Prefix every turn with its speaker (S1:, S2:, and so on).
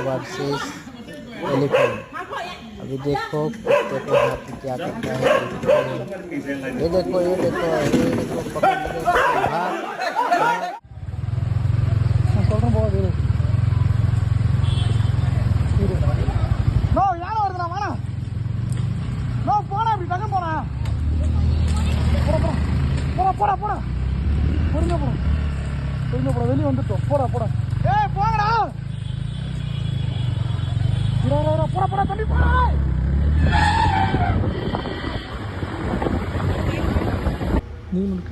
S1: Versus elephant. अभी देखो कुत्ते को हाथी क्या करता है। ये देखो पकड़ लो, भाग।
S2: நோ யாரும் வருதுண்ணா வாண்ணா. நோ போனா இப்படி டக்கு போனா. போடா பொறுங்க போடா வெளியே வந்துட்டோம். போடா ஏய் போங்கடா. போடா தம்பி போடா. நீ முழுக்க